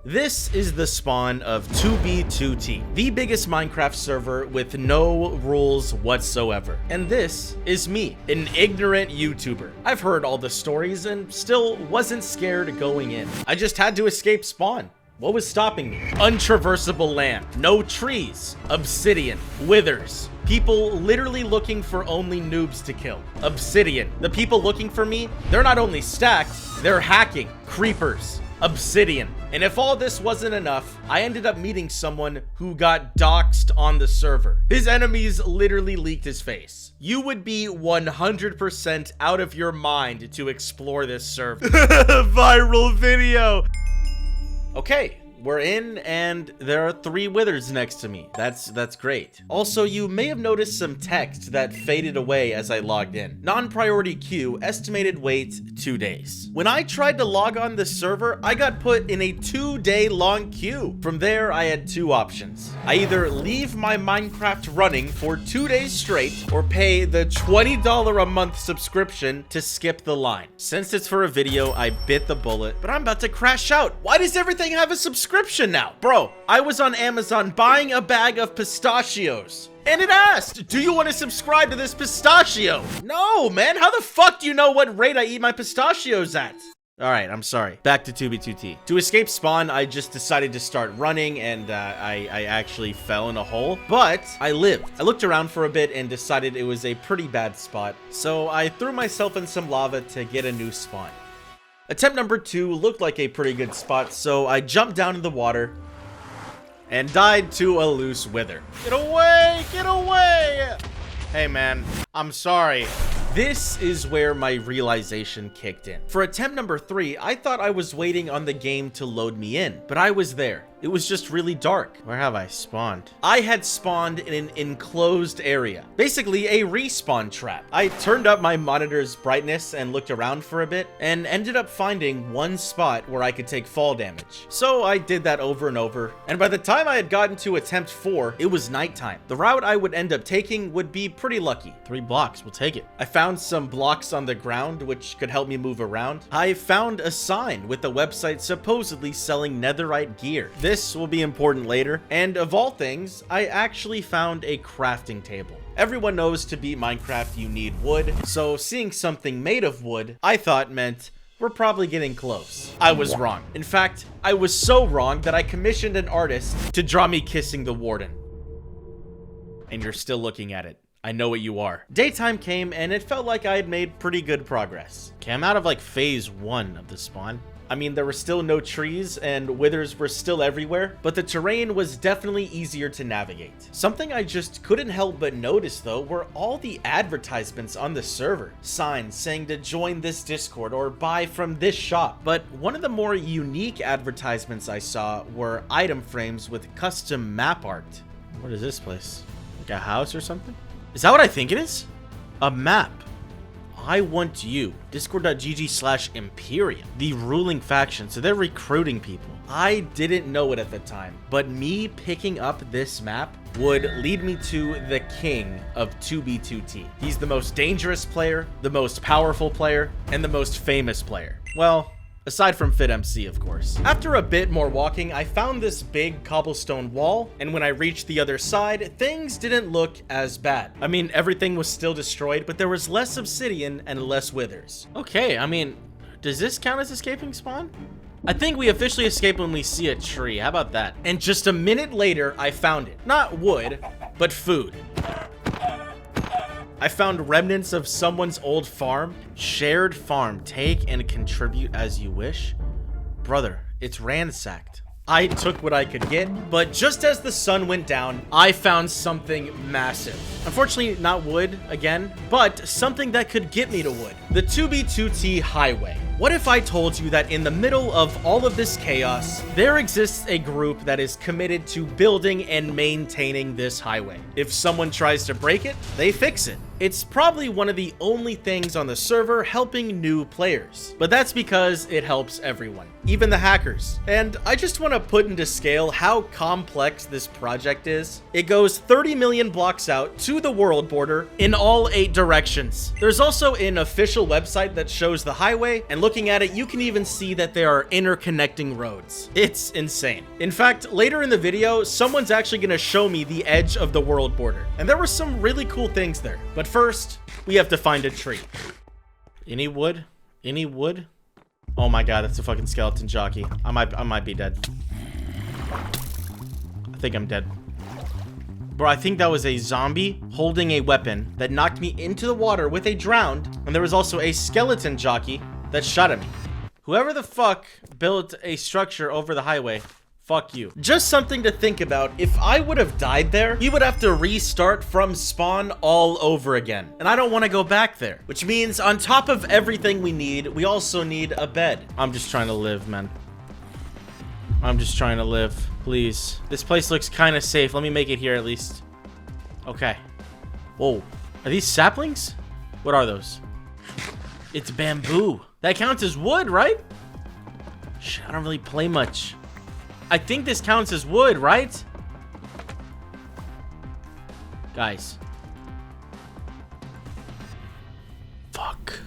This is the spawn of 2B2T, the biggest Minecraft server with no rules whatsoever. And this is me, an ignorant YouTuber. I've heard all the stories and still wasn't scared going in. I just had to escape spawn. What was stopping me? Untraversable land, no trees, obsidian, withers, people literally looking for only noobs to kill. Obsidian, the people looking for me, they're not only stacked, they're hacking, creepers, obsidian. And if all this wasn't enough, I ended up meeting someone who got doxxed on the server. His enemies literally leaked his face. You would be 100% out of your mind to explore this server. Viral video. Okay, we're in and there are 3 withers next to me. That's great. Also, you may have noticed some text that faded away as I logged in. Non-priority queue, estimated wait 2 days. When I tried to log on the server, I got put in a 2-day long queue. From there, I had 2 options. I either leave my Minecraft running for 2 days straight or pay the $20 a month subscription to skip the line. Since it's for a video, I bit the bullet, but I'm about to crash out. Why does everything have a subscription now? Bro, I was on Amazon buying a bag of pistachios. And it asked, do you want to subscribe to this pistachio? No, man, how the fuck do you know what rate I eat my pistachios at? All right, I'm sorry. Back to 2B2T. To escape spawn, I just decided to start running and I actually fell in a hole, but I lived. I looked around for a bit and decided it was a pretty bad spot. So I threw myself in some lava to get a new spawn. Attempt number 2 looked like a pretty good spot, so I jumped down in the water and died to a loose wither. Get away! Get away! Hey man, I'm sorry. This is where my realization kicked in. For attempt number 3, I thought I was waiting on the game to load me in, but I was there. It was just really dark. Where have I spawned? I had spawned in an enclosed area, basically a respawn trap. I turned up my monitor's brightness and looked around for a bit and ended up finding one spot where I could take fall damage. So I did that over and over. And by the time I had gotten to attempt 4, it was nighttime. The route I would end up taking would be pretty lucky. 3 blocks, we'll take it. I found some blocks on the ground which could help me move around. I found a sign with a website supposedly selling netherite gear. This will be important later. And of all things, I actually found a crafting table. Everyone knows to beat Minecraft you need wood, so seeing something made of wood, I thought meant we're probably getting close. I was wrong. In fact, I was so wrong that I commissioned an artist to draw me kissing the warden. And you're still looking at it. I know what you are. Daytime came and it felt like I had made pretty good progress. Okay, I'm out of like phase 1 of the spawn. I mean, there were still no trees and withers were still everywhere, but the terrain was definitely easier to navigate. Something I just couldn't help but notice though were all the advertisements on the server. Signs saying to join this Discord or buy from this shop. But one of the more unique advertisements I saw were item frames with custom map art. What is this place? Like a house or something? Is that what I think it is? A map. I want you. Discord.gg/Imperium. The ruling faction, so they're recruiting people. I didn't know it at the time, but me picking up this map would lead me to the king of 2B2T. He's the most dangerous player, the most powerful player, and the most famous player. Well, aside from FitMC, of course. After a bit more walking, I found this big cobblestone wall, and when I reached the other side, things didn't look as bad. I mean, everything was still destroyed, but there was less obsidian and less withers. Okay, I mean, does this count as escaping spawn? I think we officially escape when we see a tree. How about that? And just a minute later, I found it. Not wood, but food. I found remnants of someone's old farm. Shared farm. Take and contribute as you wish. Brother, it's ransacked. I took what I could get, but just as the sun went down, I found something massive. Unfortunately, not wood again, but something that could get me to wood. The 2B2T highway. What if I told you that in the middle of all of this chaos, there exists a group that is committed to building and maintaining this highway? If someone tries to break it, they fix it. It's probably one of the only things on the server helping new players, but that's because it helps everyone. even the hackers. And I just want to put into scale how complex this project is. It goes 30 million blocks out to the world border in all 8 directions. There's also an official website that shows the highway, and looking at it, you can even see that there are interconnecting roads. It's insane. In fact, later in the video, someone's actually going to show me the edge of the world border, and there were some really cool things there. But first, we have to find a tree. Any wood? Any wood? Oh my god, that's a fucking skeleton jockey. I might be dead. I think I'm dead. Bro, I think that was a zombie holding a weapon that knocked me into the water with a drowned, and there was also a skeleton jockey that shot at me. Whoever the fuck built a structure over the highway, fuck you. Just something to think about. If I would have died there, we would have to restart from spawn all over again. And I don't want to go back there. Which means on top of everything we need, we also need a bed. I'm just trying to live, man. I'm just trying to live. Please. This place looks kind of safe. Let me make it here at least. Okay. Whoa. Are these saplings? What are those? It's bamboo. That counts as wood, right? Shit, I don't really play much. I think this counts as wood, right? Guys. Fuck.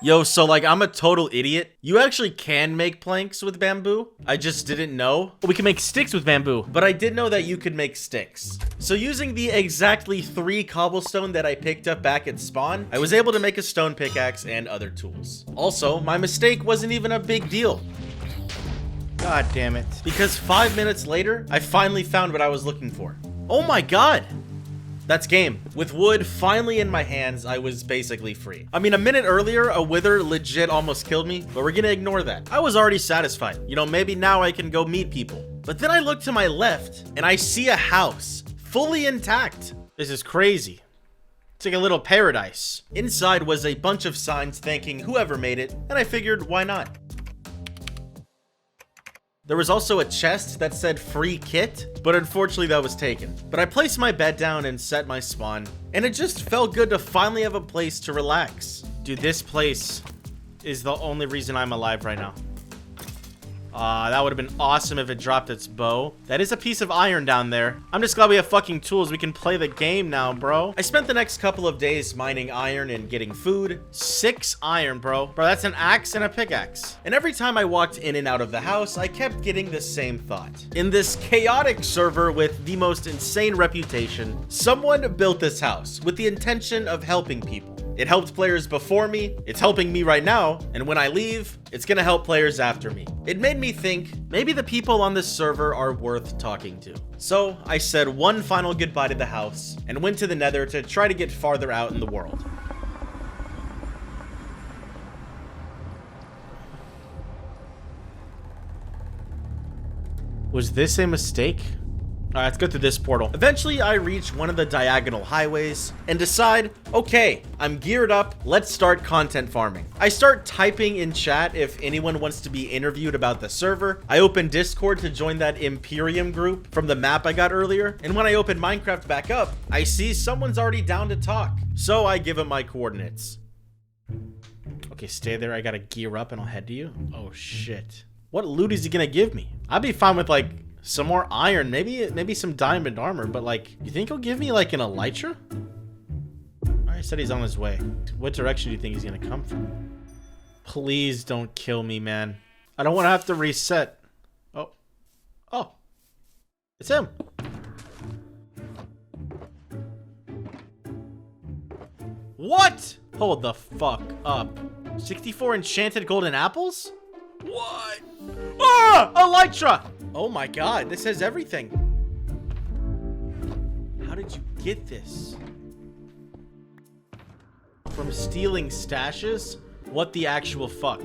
Yo, so like, I'm a total idiot. You actually can make planks with bamboo. I just didn't know. We can make sticks with bamboo, but I did know that you could make sticks. So using the exactly 3 cobblestone that I picked up back at spawn, I was able to make a stone pickaxe and other tools. Also, my mistake wasn't even a big deal. God damn it. Because 5 minutes later, I finally found what I was looking for. Oh my god. That's game. With wood finally in my hands, I was basically free. I mean, a minute earlier, a wither legit almost killed me, but we're gonna ignore that. I was already satisfied. You know, maybe now I can go meet people. But then I look to my left, and I see a house, fully intact. This is crazy. It's like a little paradise. Inside was a bunch of signs thanking whoever made it, and I figured, why not? There was also a chest that said free kit, but unfortunately that was taken. But I placed my bed down and set my spawn, and it just felt good to finally have a place to relax. Dude, this place is the only reason I'm alive right now. That would have been awesome if it dropped its bow. That is a piece of iron down there. I'm just glad we have fucking tools. We can play the game now, bro. I spent the next couple of days mining iron and getting food. 6 iron, bro. Bro, that's an axe and a pickaxe. And every time I walked in and out of the house, I kept getting the same thought. In this chaotic server with the most insane reputation, someone built this house with the intention of helping people. It helped players before me, it's helping me right now, and when I leave, it's gonna help players after me. It made me think, maybe the people on this server are worth talking to. So I said one final goodbye to the house, and went to the Nether to try to get farther out in the world. Was this a mistake? Alright, let's go through this portal. Eventually, I reach one of the diagonal highways and decide, okay, I'm geared up, let's start content farming. I start typing in chat if anyone wants to be interviewed about the server. I open Discord to join that Imperium group from the map I got earlier, and when I open Minecraft back up, I see someone's already down to talk. So I give him my coordinates. Okay, stay there, I gotta gear up and I'll head to you. Oh shit. What loot is he gonna give me? I'd be fine with like some more iron, maybe some diamond armor, but like, you think he'll give me like an elytra? Alright, said he's on his way. What direction do you think he's gonna come from? Please don't kill me, man. I don't want to have to reset. Oh, it's him. What? Hold the fuck up. 64 enchanted golden apples? What? Ah! Elytra! Oh my god, this has everything. How did you get this? From stealing stashes? What the actual fuck?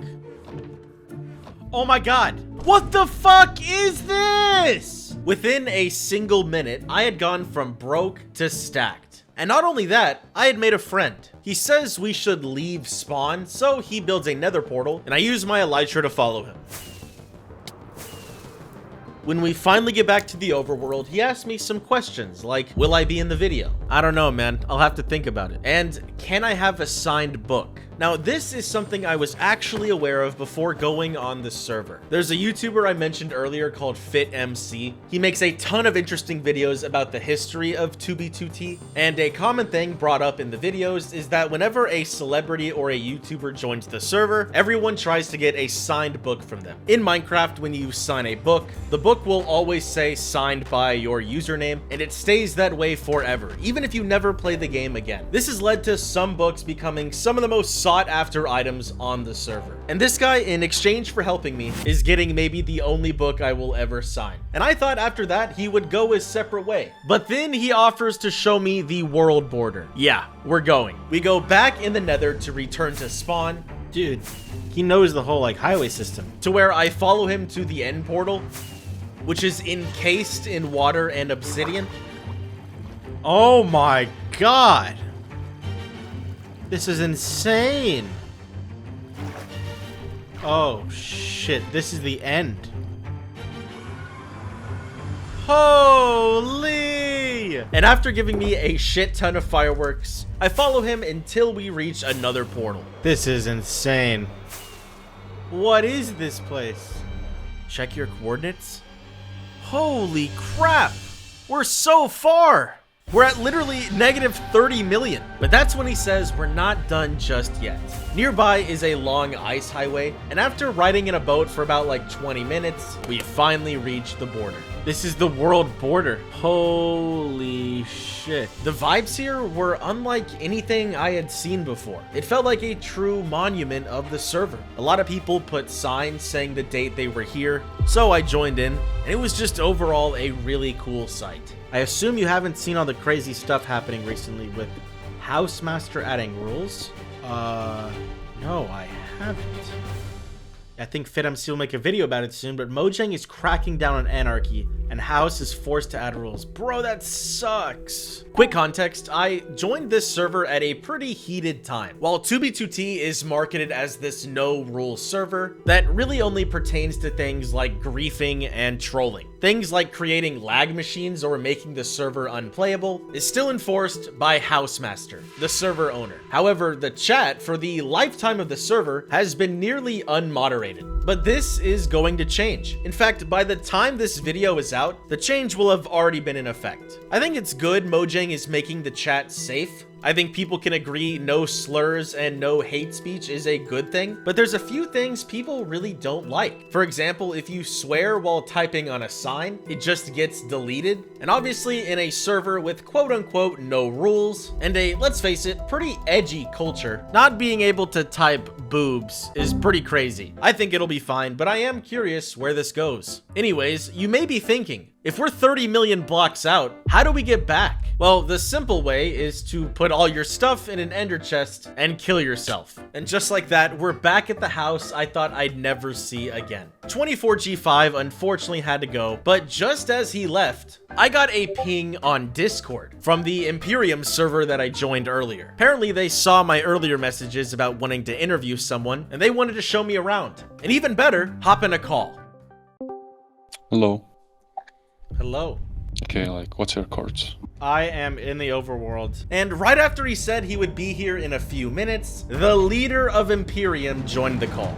Oh my god. What the fuck is this? Within a single minute, I had gone from broke to stacked. And not only that, I had made a friend. He says we should leave spawn, so he builds a nether portal, and I use my elytra to follow him. When we finally get back to the overworld, he asked me some questions like, will I be in the video? I don't know, man. I'll have to think about it. And can I have a signed book? Now, this is something I was actually aware of before going on the server. There's a YouTuber I mentioned earlier called FitMC. He makes a ton of interesting videos about the history of 2B2T, and a common thing brought up in the videos is that whenever a celebrity or a YouTuber joins the server, everyone tries to get a signed book from them. In Minecraft, when you sign a book, the book will always say signed by your username, and it stays that way forever, even if you never play the game again. This has led to some books becoming some of the most sought after items on the server. And this guy, in exchange for helping me, is getting maybe the only book I will ever sign. And I thought after that, he would go his separate way. But then he offers to show me the world border. Yeah, we're going. We go back in the nether to return to spawn. Dude, he knows the whole like highway system. To where I follow him to the end portal, which is encased in water and obsidian. Oh my god. This is insane. Oh shit, this is the end. Holy! And after giving me a shit ton of fireworks, I follow him until we reach another portal. This is insane. What is this place? Check your coordinates. Holy crap! We're so far! We're at literally negative 30 million. But that's when he says we're not done just yet. Nearby is a long ice highway, and after riding in a boat for about like 20 minutes, we finally reach the border. This is the world border. Holy shit. The vibes here were unlike anything I had seen before. It felt like a true monument of the server. A lot of people put signs saying the date they were here, so I joined in, and it was just overall a really cool sight. I assume you haven't seen all the crazy stuff happening recently with Housemaster adding rules? No, I haven't. I think FitMC will make a video about it soon, but Mojang is cracking down on anarchy, and House is forced to add rules. Bro, that sucks. Quick context, I joined this server at a pretty heated time. While 2B2T is marketed as this no-rules server that really only pertains to things like griefing and trolling. Things like creating lag machines or making the server unplayable is still enforced by Housemaster, the server owner. However, the chat for the lifetime of the server has been nearly unmoderated. But this is going to change. In fact, by the time this video is out, the change will have already been in effect. I think it's good Mojang is making the chat safe. I think people can agree no slurs and no hate speech is a good thing, but there's a few things people really don't like. For example, if you swear while typing on a sign, it just gets deleted. And obviously in a server with quote unquote no rules and a, let's face it, pretty edgy culture, not being able to type boobs is pretty crazy. I think it'll be fine, but I am curious where this goes. Anyways, you may be thinking, if we're 30 million blocks out, how do we get back? Well, the simple way is to put all your stuff in an ender chest and kill yourself. And just like that, we're back at the house I thought I'd never see again. 24G5 unfortunately had to go, but just as he left, I got a ping on Discord from the Imperium server that I joined earlier. Apparently they saw my earlier messages about wanting to interview someone, and they wanted to show me around. And even better, hop in a call. Hello. Hello. Okay, like, what's your cards? I am in the overworld. And right after he said he would be here in a few minutes, the leader of Imperium joined the call.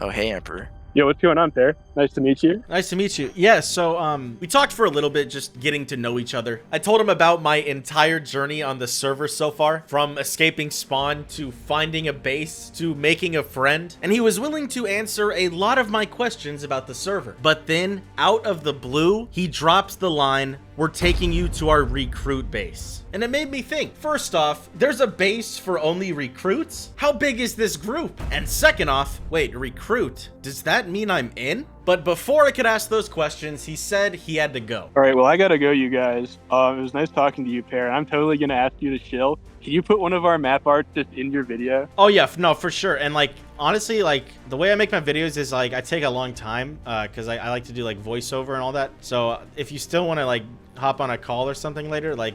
Oh, hey, Emperor. Yo, what's going on, Pear? Nice to meet you. Nice to meet you. Yeah, so, we talked for a little bit, just getting to know each other. I told him about my entire journey on the server so far, from escaping spawn to finding a base to making a friend, and he was willing to answer a lot of my questions about the server. But then, out of the blue, he drops the line, "We're taking you to our recruit base." And it made me think, first off, there's a base for only recruits? How big is this group? And second off, wait, recruit? Does that mean I'm in? But before I could ask those questions, he said he had to go. All right, well, I gotta go, you guys. It was nice talking to you, Pear. I'm totally gonna ask you to chill. Can you put one of our map arts just in your video? Oh yeah, no, for sure. And like, honestly, like the way I make my videos is like, I take a long time because I like to do like voiceover and all that. So if you still want to like hop on a call or something later, like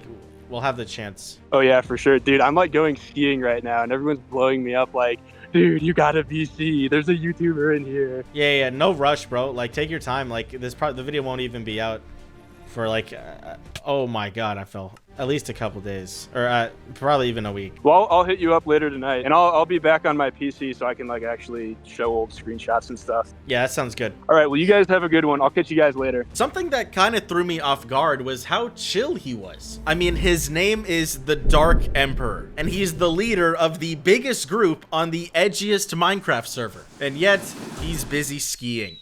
we'll have the chance. Oh yeah, for sure. Dude, I'm like going skiing right now and everyone's blowing me up like, dude, you gotta VC. There's a YouTuber in here. Yeah, no rush, bro. Like take your time. Like the video won't even be out. for like, oh my god, I fell. At least a couple days, or probably even a week. Well, I'll hit you up later tonight, and I'll be back on my PC so I can like actually show old screenshots and stuff. Yeah, that sounds good. All right, well, you guys have a good one. I'll catch you guys later. Something that kind of threw me off guard was how chill he was. I mean, his name is the Dark Emperor, and he's the leader of the biggest group on the edgiest Minecraft server, and yet he's busy skiing.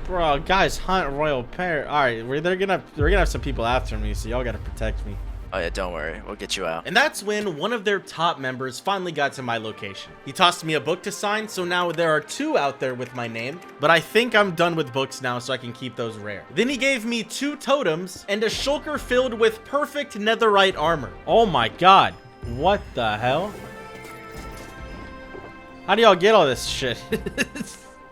Bro, guys, hunt RoyalPear. All right, we're gonna have some people after me, so y'all gotta protect me. Oh yeah, don't worry, we'll get you out. And that's when one of their top members finally got to my location. He tossed me a book to sign, so now there are 2 out there with my name, but I think I'm done with books now, so I can keep those rare. Then he gave me 2 totems and a shulker filled with perfect netherite armor. Oh my god, what the hell? How do y'all get all this shit?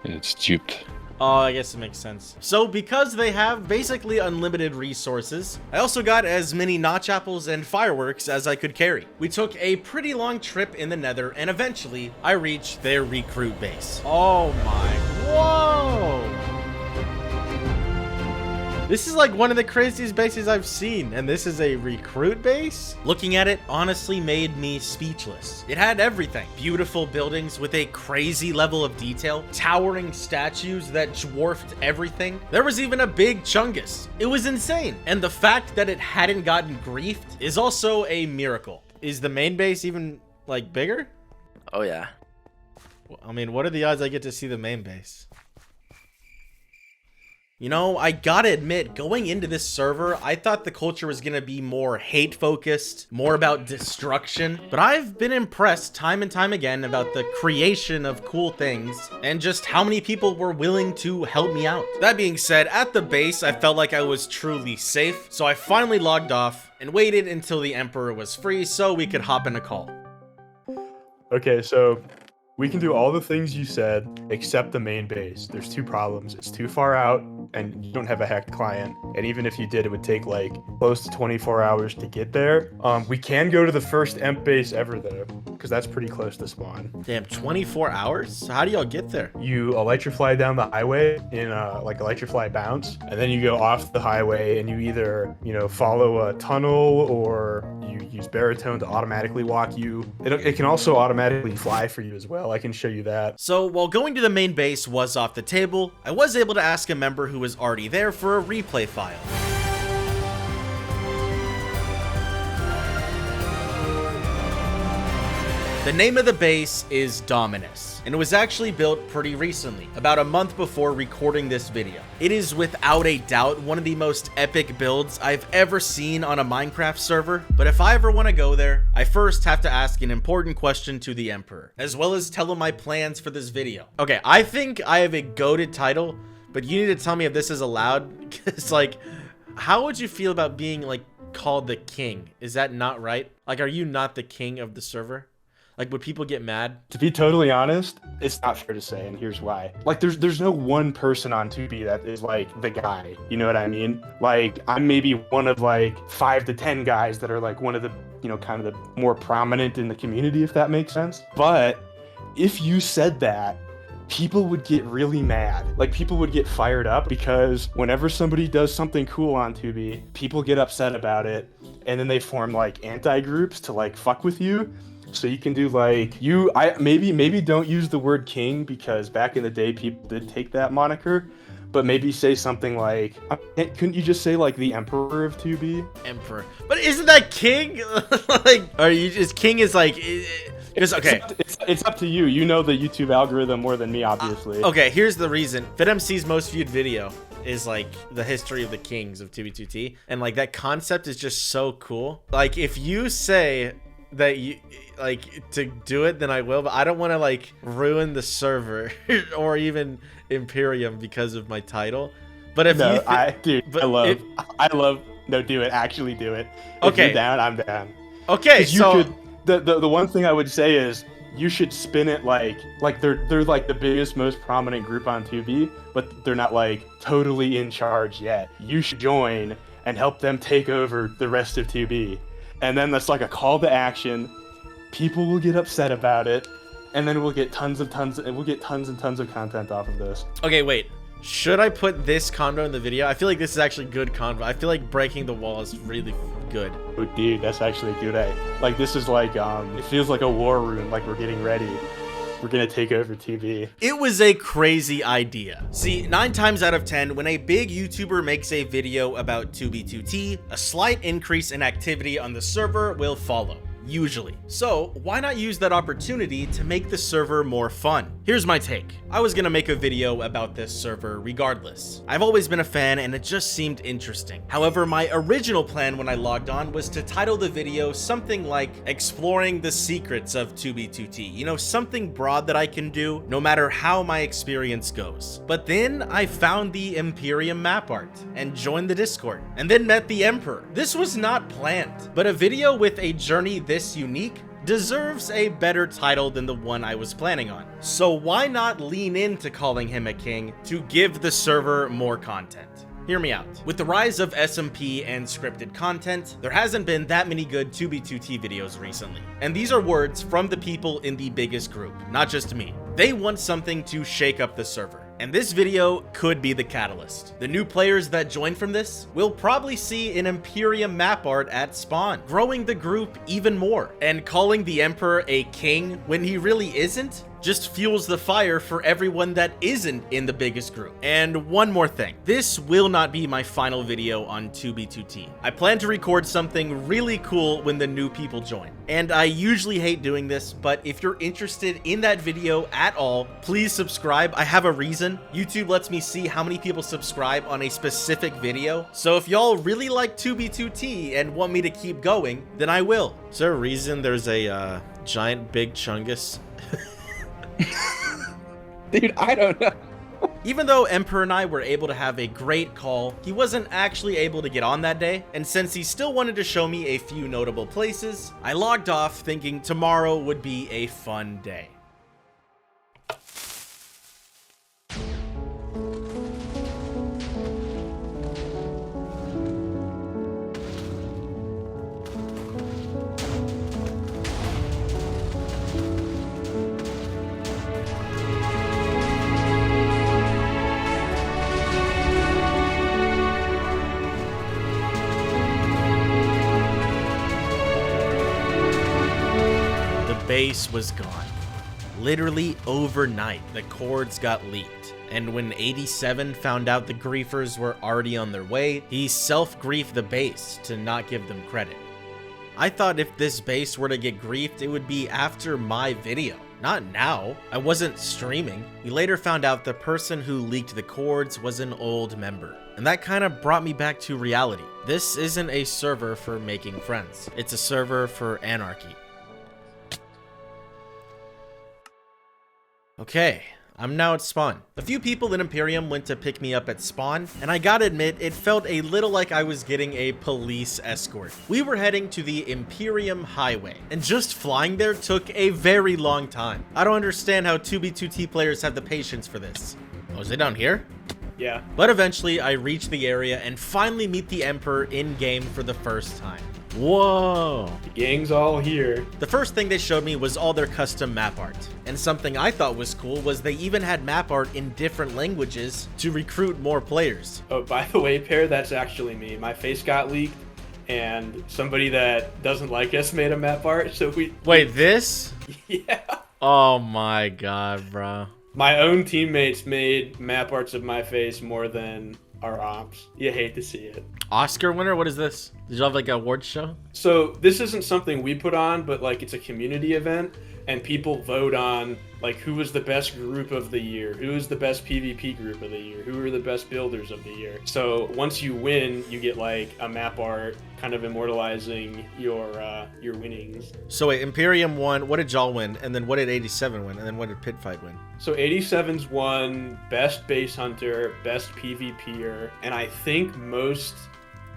It's duped. Oh, I guess it makes sense. So because they have basically unlimited resources, I also got as many notch apples and fireworks as I could carry. We took a pretty long trip in the nether, and eventually I reached their recruit base. Oh my, whoa! This is like one of the craziest bases I've seen, and this is a recruit base? Looking at it honestly made me speechless. It had everything. Beautiful buildings with a crazy level of detail, towering statues that dwarfed everything. There was even a big chungus. It was insane. And the fact that it hadn't gotten griefed is also a miracle. Is the main base even like bigger? Oh yeah. I mean, what are the odds I get to see the main base? You know, I gotta admit, going into this server, I thought the culture was gonna be more hate-focused, more about destruction, but I've been impressed time and time again about the creation of cool things and just how many people were willing to help me out. That being said, at the base, I felt like I was truly safe, so I finally logged off and waited until the Emperor was free so we could hop in a call. Okay, so we can do all the things you said except the main base. There's 2 problems. It's too far out and you don't have a hacked client. And even if you did, it would take like close to 24 hours to get there. We can go to the first emp base ever though, because that's pretty close to spawn. Damn, 24 hours? So how do y'all get there? You electrify down the highway in like electrify bounce, and then you go off the highway and you either, you know, follow a tunnel or you use baritone to automatically walk you. It can also automatically fly for you as well. I can show you that. So while going to the main base was off the table, I was able to ask a member who was already there for a replay file. The name of the base is Dominus, and it was actually built pretty recently, about a month before recording this video. It is without a doubt one of the most epic builds I've ever seen on a Minecraft server, but if I ever want to go there, I first have to ask an important question to the Emperor, as well as tell him my plans for this video. Okay, I think I have a goated title, but you need to tell me if this is allowed, because like, how would you feel about being like called the king? Is that not right? Like, are you not the king of the server? Like, would people get mad? To be totally honest, it's not fair to say, and here's why. Like, there's no one person on 2B that is, like, the guy. You know what I mean? Like, I'm maybe one of, like, 5 to 10 guys that are, like, one of the, you know, kind of the more prominent in the community, if that makes sense. But if you said that, people would get really mad. Like, people would get fired up because whenever somebody does something cool on 2B, people get upset about it, and then they form, like, anti-groups to, like, fuck with you. So you can do like maybe don't use the word king because back in the day people did take that moniker, but maybe say something like, couldn't you just say like the Emperor of 2B? Emperor, but isn't that king? Like, or you just king is like, it's okay. It's up to you. You know the YouTube algorithm more than me, obviously. Okay, here's the reason. FitMC's most viewed video is like the history of the kings of 2B2T, and like that concept is just so cool. Like if you say that you like to do it, then I will, but I don't want to like ruin the server or even Imperium because of my title. But if no, you I love no, do it, actually do it. If okay, you're down, I'm down. Okay, so the one thing I would say is you should spin it like they're like the biggest, most prominent group on 2B, but they're not like totally in charge yet. You should join and help them take over the rest of 2B. And then that's like a call to action. People will get upset about it, and then we'll get tons and tons of content off of this. Okay, wait. Should I put this convo in the video? I feel like this is actually good convo. I feel like breaking the wall is really good. Oh, dude, that's actually a good idea. Like, this is like, it feels like a war room, like we're getting ready. We're gonna take over TV. It was a crazy idea. See, 9 times out of 10, when a big YouTuber makes a video about 2B2T, a slight increase in activity on the server will follow. Usually. So why not use that opportunity to make the server more fun? Here's my take. I was gonna make a video about this server regardless. I've always been a fan and it just seemed interesting. However, my original plan when I logged on was to title the video something like exploring the secrets of 2B2T. You know, something broad that I can do no matter how my experience goes. But then I found the Imperium map art and joined the Discord and then met the Emperor. This was not planned, but a video with a journey this unique deserves a better title than the one I was planning on. So why not lean into calling him a king to give the server more content? Hear me out. With the rise of SMP and scripted content, there hasn't been that many good 2B2T videos recently. And these are words from the people in the biggest group, not just me. They want something to shake up the server. And this video could be the catalyst. The new players that join from this will probably see an Imperium map art at spawn, growing the group even more. And calling the Emperor a king when he really isn't just fuels the fire for everyone that isn't in the biggest group. And one more thing, this will not be my final video on 2B2T. I plan to record something really cool when the new people join. And I usually hate doing this, but if you're interested in that video at all, please subscribe. I have a reason. YouTube lets me see how many people subscribe on a specific video. So if y'all really like 2B2T and want me to keep going, then I will. Is there a reason there's a giant big chungus? Dude, I don't know. Even though Emperor and I were able to have a great call, he wasn't actually able to get on that day, and since he still wanted to show me a few notable places, I logged off thinking tomorrow would be a fun day. Base was gone. Literally overnight, the cords got leaked. And when 87 found out the griefers were already on their way, he self-griefed the base to not give them credit. I thought if this base were to get griefed, it would be after my video. Not now. I wasn't streaming. We later found out the person who leaked the cords was an old member. And that kind of brought me back to reality. This isn't a server for making friends. It's a server for anarchy. Okay, I'm now at spawn. A few people in Imperium went to pick me up at spawn, and I gotta admit, it felt a little like I was getting a police escort. We were heading to the Imperium Highway, and just flying there took a very long time. I don't understand how 2B2T players have the patience for this. Oh, is it down here? Yeah. But eventually, I reached the area and finally meet the Emperor in-game for the first time. Whoa. The gang's all here. The first thing they showed me was all their custom map art. And something I thought was cool was they even had map art in different languages to recruit more players. Oh, by the way, Pear, that's actually me. My face got leaked, and somebody that doesn't like us made a map art, so we... Wait, this? Yeah. Oh my god, bro. My own teammates made map arts of my face more than our ops. You hate to see it. Oscar winner? What is this? Did you have like an awards show? So this isn't something we put on, but like it's a community event, and people vote on like who was the best group of the year, who is the best PvP group of the year, who are the best builders of the year. So once you win, you get like a map art kind of immortalizing your winnings. So wait, Imperium won. What did y'all win? And then what did 87 win? And then what did Pitfight win? So 87's won best base hunter, best PvPer, and I think most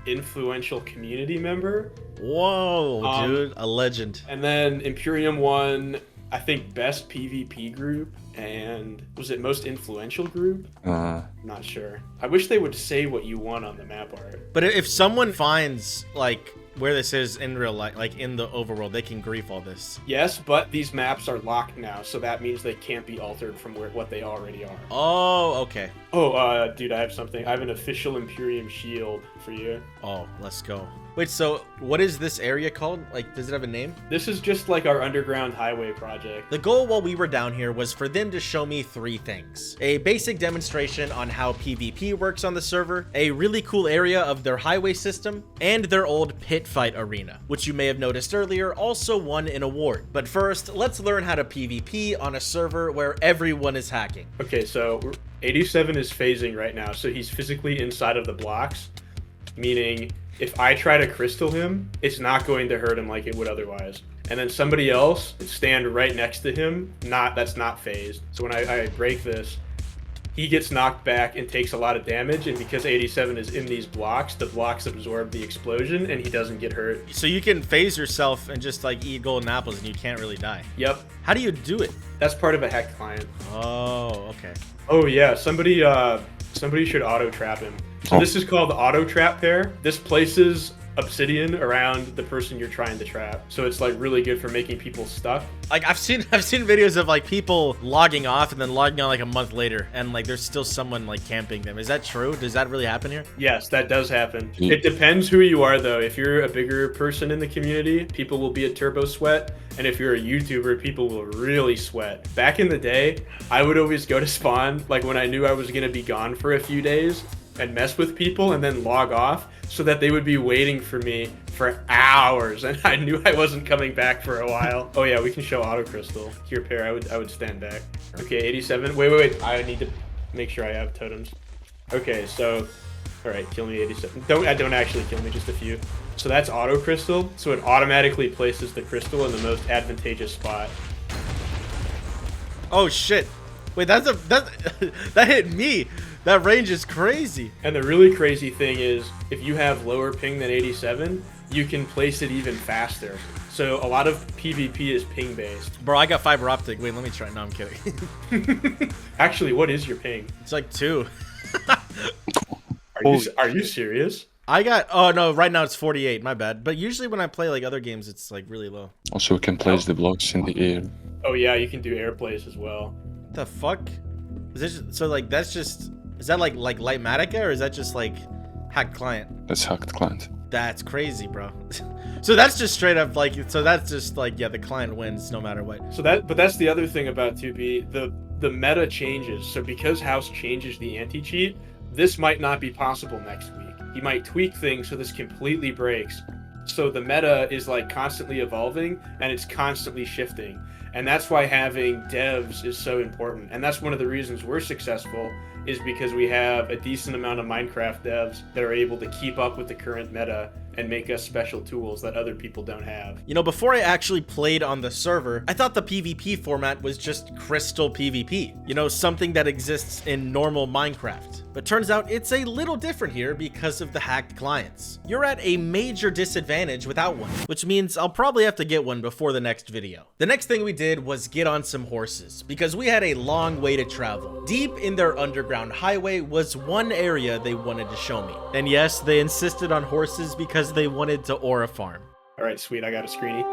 influential community member. Whoa, dude, a legend. And then Imperium won, I think, best PvP group, and was it most influential group? Not sure. I wish they would say what you won on the map art. But if someone finds like where this is in real life, like in the overworld. They can grief all this. Yes, but these maps are locked now, so that means they can't be altered from what they already are. Oh, okay. Oh, dude, I have something. I have an official Imperium shield for you. Oh, let's go. Wait, so what is this area called? Like, does it have a name? This is just like our underground highway project. The goal while we were down here was for them to show me 3 things. A basic demonstration on how PvP works on the server, a really cool area of their highway system, and their old pit fight arena, which you may have noticed earlier also won an award. But first, let's learn how to PvP on a server where everyone is hacking. Okay, so 87 is phasing right now, so he's physically inside of the blocks, meaning if I try to crystal him, it's not going to hurt him like it would otherwise. And then somebody else stand right next to him, that's not phased. So when I break this, he gets knocked back and takes a lot of damage, and because 87 is in these blocks, the blocks absorb the explosion and he doesn't get hurt. So you can phase yourself and just like eat golden apples and you can't really die. Yep. How do you do it? That's part of a hacked client. Oh, okay. Oh yeah, somebody should auto trap him. So this is called auto trap pair. This places obsidian around the person you're trying to trap. So it's like really good for making people stuck. Like I've seen videos of like people logging off and then logging on like a month later and like there's still someone like camping them. Is that true? Does that really happen here? Yes, that does happen. It depends who you are though. If you're a bigger person in the community, people will be a turbo sweat. And if you're a YouTuber, people will really sweat. Back in the day, I would always go to spawn like when I knew I was gonna be gone for a few days and mess with people and then log off so that they would be waiting for me for hours and I knew I wasn't coming back for a while. Oh yeah, we can show auto crystal. Here, pair, I would stand back. Okay, 87. Wait. I need to make sure I have totems. Okay, so all right, kill me 87. Don't actually kill me, just a few. So that's auto crystal. So it automatically places the crystal in the most advantageous spot. Oh shit. Wait, that hit me. That range is crazy. And the really crazy thing is, if you have lower ping than 87, you can place it even faster. So a lot of PvP is ping based. Bro, I got fiber optic. Wait, let me try. No, I'm kidding. Actually, what is your ping? It's like 2. Are you serious? Oh no, right now it's 48, my bad. But usually when I play like other games, it's like really low. Also, we can place the blocks in the air. Oh yeah, you can do air plays as well. The fuck? Is this so like that's just is that like Lightmatica or is that just like hacked client? That's hacked client. That's crazy, bro. So that's just straight up like that's just like yeah, the client wins no matter what. But that's the other thing about 2B. The meta changes. So because House changes the anti-cheat, this might not be possible next week. He might tweak things so this completely breaks. So the meta is like constantly evolving and it's constantly shifting. And that's why having devs is so important. And that's one of the reasons we're successful, is because we have a decent amount of Minecraft devs that are able to keep up with the current meta and make us special tools that other people don't have. You know, before I actually played on the server, I thought the PvP format was just crystal PvP. You know, something that exists in normal Minecraft. But turns out it's a little different here because of the hacked clients. You're at a major disadvantage without one, which means I'll probably have to get one before the next video. The next thing we did was get on some horses because we had a long way to travel. Deep in their underground highway was one area they wanted to show me. And yes, they insisted on horses because they wanted to aura farm. All right, sweet, I got a screeny.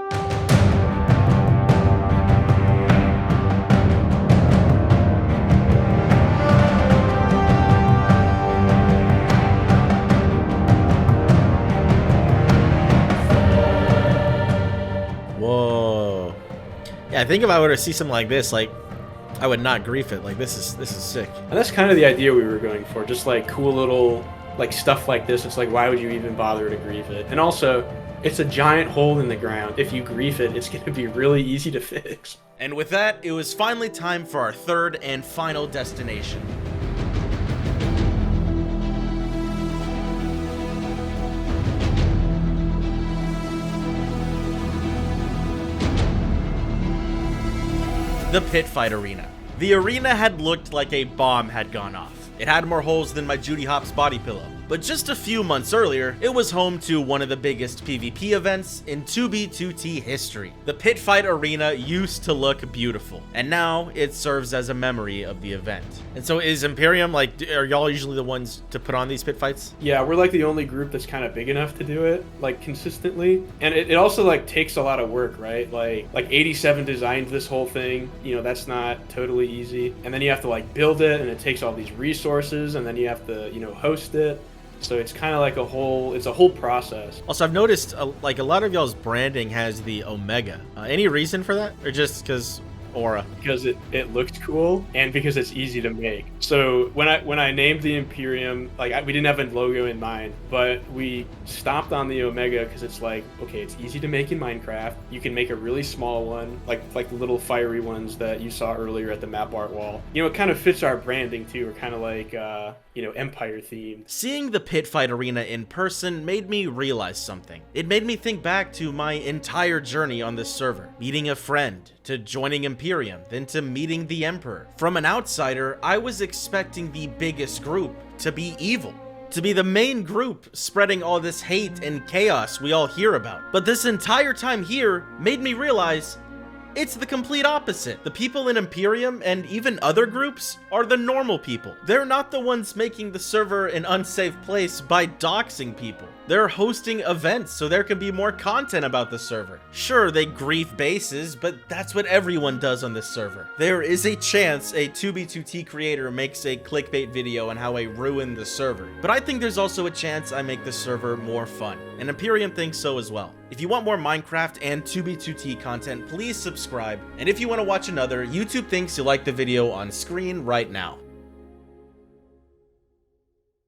Whoa. Yeah, I think if I were to see something like this, like, I would not grief it. Like, this is sick. And that's kind of the idea we were going for, just like cool little like stuff like this. It's like, why would you even bother to grief it? And also, it's a giant hole in the ground. If you grief it, it's going to be really easy to fix. And with that, it was finally time for our third and final destination. The pit fight arena. The arena had looked like a bomb had gone off. It had more holes than my Judy Hopps body pillow. But just a few months earlier, it was home to one of the biggest PvP events in 2B2T history. The pit fight arena used to look beautiful, and now it serves as a memory of the event. And so is Imperium, like, are y'all usually the ones to put on these pit fights? Yeah, we're like the only group that's kind of big enough to do it, like, consistently. And it also, like, takes a lot of work, right? Like 87 designed this whole thing, you know, that's not totally easy. And then you have to, like, build it, and it takes all these resources, and then you have to, you know, host it. So it's kind of like it's a whole process. Also, I've noticed like a lot of y'all's branding has the Omega. Any reason for that? Or just because Aura? Because it looked cool and because it's easy to make. So when I named the Imperium, like we didn't have a logo in mind, but we stopped on the Omega because it's like, okay, it's easy to make in Minecraft. You can make a really small one, like the little fiery ones that you saw earlier at the map art wall. You know, it kind of fits our branding too. We're kind of like, you know, Empire themed. Seeing the pit fight arena in person made me realize something. It made me think back to my entire journey on this server. Meeting a friend, to joining Imperium, then to meeting the Emperor. From an outsider, I was expecting the biggest group to be evil, to be the main group spreading all this hate and chaos we all hear about. But this entire time here made me realize it's the complete opposite. The people in Imperium and even other groups are the normal people. They're not the ones making the server an unsafe place by doxing people. They're hosting events so there can be more content about the server. Sure, they grief bases, but that's what everyone does on this server. There is a chance a 2B2T creator makes a clickbait video on how I ruin the server, but I think there's also a chance I make the server more fun, and Imperium thinks so as well. If you want more Minecraft and 2B2T content, please subscribe, and if you want to watch another, YouTube thinks you'll like the video on screen right now.